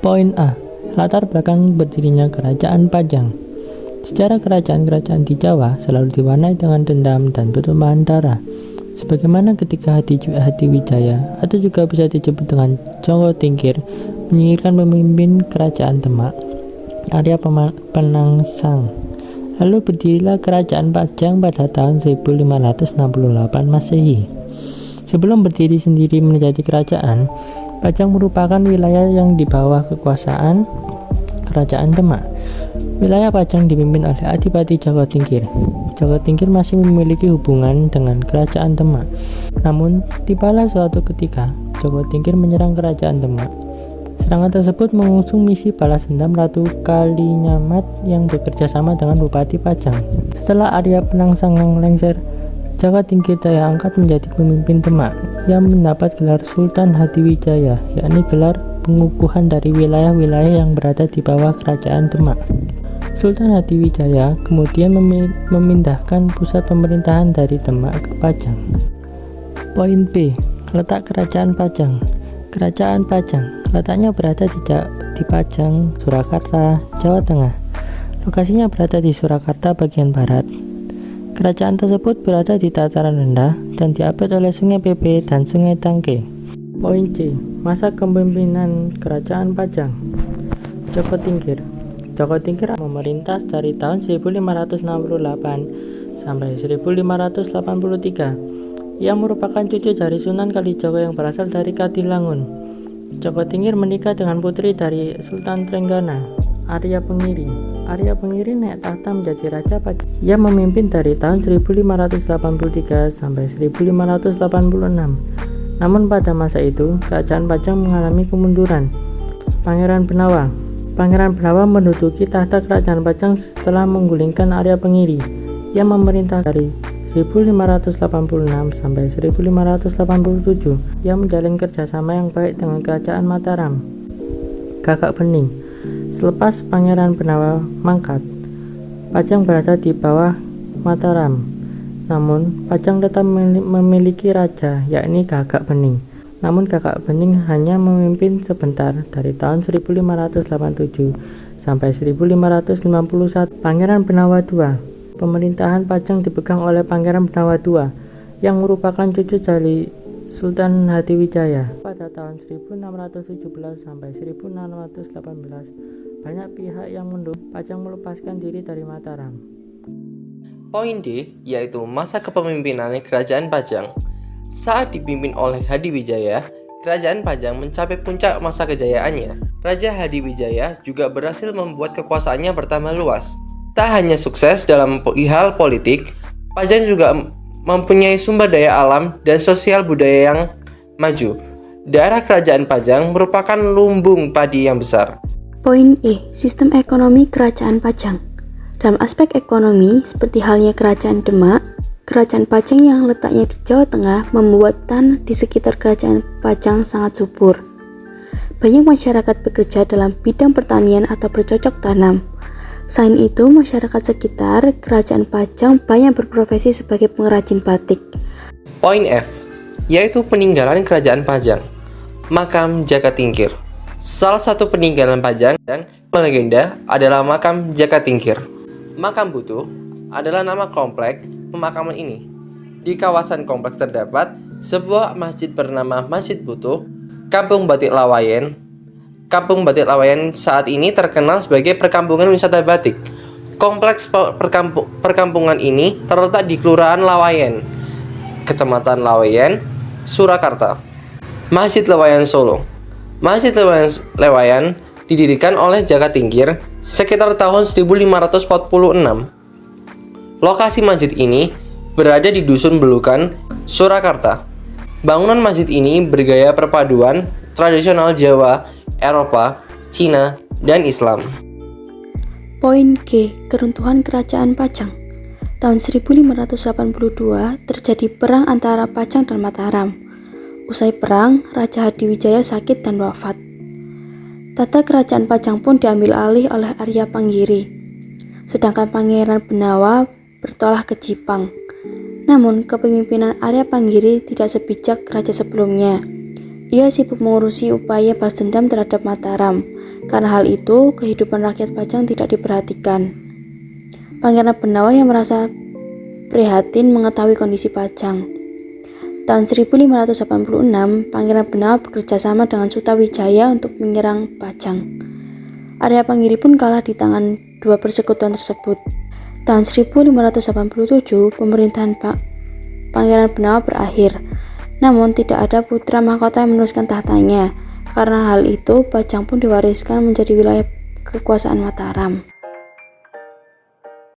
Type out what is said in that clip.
Poin A. Latar belakang berdirinya Kerajaan Pajang. Sejarah kerajaan-kerajaan di Jawa selalu diwarnai dengan dendam dan pertumpahan darah. Sebagaimana ketika Hadiwijaya atau juga bisa disebut dengan Jowo Tingkir menyingkirkan pemimpin Kerajaan Demak, Arya Penangsang. Lalu berdirilah Kerajaan Pajang pada tahun 1568 Masehi. Sebelum berdiri sendiri menjadi kerajaan, Pajang merupakan wilayah yang di bawah kekuasaan Kerajaan Demak. Wilayah Pajang dipimpin oleh Adipati Jowo Tingkir. Jowo Tingkir masih memiliki hubungan dengan Kerajaan Demak. Namun, tibalah suatu ketika, Jowo Tingkir menyerang Kerajaan Demak. Serangan tersebut mengusung misi balas dendam Ratu Kalinyamat yang bekerja sama dengan Bupati Pajang. Setelah Arya Penangsang lengser, Jowo Tingkir daya angkat menjadi pemimpin Demak yang mendapat gelar Sultan Hadiwijaya, yakni gelar pengukuhan dari wilayah-wilayah yang berada di bawah Kerajaan Demak. Sultan Hadiwijaya kemudian memindahkan pusat pemerintahan dari Demak ke Pajang. Poin B. Letak Kerajaan Pajang. Kerajaan Pajang letaknya berada di Pajang, Surakarta, Jawa Tengah. Lokasinya berada di Surakarta bagian barat. Kerajaan tersebut berada di dataran rendah dan diapit oleh Sungai Pepe dan Sungai Tangke. Poin C. Masa kepemimpinan Kerajaan Pajang. Jowo Tingkir. Jowo Tingkir memerintah dari tahun 1568 sampai 1583. Ia merupakan cucu dari Sunan Kalijogo yang berasal dari Kadilangun. Jowo Tingkir menikah dengan putri dari Sultan Trenggana, Arya Pengiri. Arya Pengiri naik tahta menjadi Raja Pajang. Ia memimpin dari tahun 1583 sampai 1586. Namun pada masa itu, Kerajaan Pajang mengalami kemunduran. Pangeran Benawa menduduki tahta Kerajaan Pajang setelah menggulingkan Arya Pengiri. Ia memerintah dari 1586 sampai 1587. Ia menjalin kerjasama yang baik dengan Kerajaan Mataram. Gagak Bening. Selepas Pangeran Benawa mangkat, Pajang berada di bawah Mataram. Namun, Pajang tetap memiliki raja, yakni Gagak Bening. Namun Gagak Bening hanya memimpin sebentar dari tahun 1587 sampai 1551. Pangeran Benawa II. Pemerintahan Pajang dipegang oleh Pangeran Benawa II yang merupakan cucu dari Sultan Hadiwijaya. Pada tahun 1617 sampai 1618, banyak pihak yang mendukung Pajang melepaskan diri dari Mataram. Poin D, yaitu masa kepemimpinan Kerajaan Pajang. Saat dipimpin oleh Hadiwijaya, Kerajaan Pajang mencapai puncak masa kejayaannya. Raja Hadiwijaya juga berhasil membuat kekuasaannya bertambah luas. Tak hanya sukses dalam hal politik, Pajang juga mempunyai sumber daya alam dan sosial budaya yang maju. Daerah Kerajaan Pajang merupakan lumbung padi yang besar. Poin E. Sistem ekonomi Kerajaan Pajang. Dalam aspek ekonomi, seperti halnya Kerajaan Demak, Kerajaan Pajang yang letaknya di Jawa Tengah membuat tanah di sekitar Kerajaan Pajang sangat subur. Banyak masyarakat bekerja dalam bidang pertanian atau bercocok tanam. Selain itu, masyarakat sekitar Kerajaan Pajang banyak berprofesi sebagai pengrajin batik. Poin F, yaitu peninggalan Kerajaan Pajang. Makam Jaka Tingkir. Salah satu peninggalan Pajang dan legenda adalah makam Jaka Tingkir. Makam Butuh adalah nama kompleks pemakaman ini. Di kawasan kompleks terdapat sebuah masjid bernama Masjid Butuh, Kampung Batik Lawayen. Kampung Batik Lawayen saat ini terkenal sebagai perkampungan wisata batik. Kompleks perkampungan ini terletak di Kelurahan Lawayen, Kecamatan Lawayen, Surakarta. Masjid Lawayen Solo. Masjid Lawayen didirikan oleh Jaka Tingkir sekitar tahun 1546. Lokasi masjid ini berada di Dusun Belukan, Surakarta. Bangunan masjid ini bergaya perpaduan tradisional Jawa, Eropa, Cina, dan Islam. Poin G. Keruntuhan Kerajaan Pajang. Tahun 1582 terjadi perang antara Pajang dan Mataram. Usai perang, Raja Hadiwijaya sakit dan wafat. Tata Kerajaan Pajang pun diambil alih oleh Arya Panggiri. Sedangkan Pangeran Benawa bertolak ke Jipang. Namun, kepemimpinan Arya Panggiri tidak sebijak raja sebelumnya. Ia sibuk mengurusi upaya balas dendam terhadap Mataram. Karena hal itu, kehidupan rakyat Pajang tidak diperhatikan. Pangeran Benawa yang merasa prihatin mengetahui kondisi Pajang. Tahun 1586, Pangeran Benawa bekerja sama dengan Sutawijaya untuk menyerang Pajang. Area Panggiri pun kalah di tangan dua persekutuan tersebut. Tahun 1587, pemerintahan Pangeran Benawa berakhir. Namun tidak ada putra mahkota yang meneruskan tahtanya. Karena hal itu, Pajang pun diwariskan menjadi wilayah kekuasaan Mataram.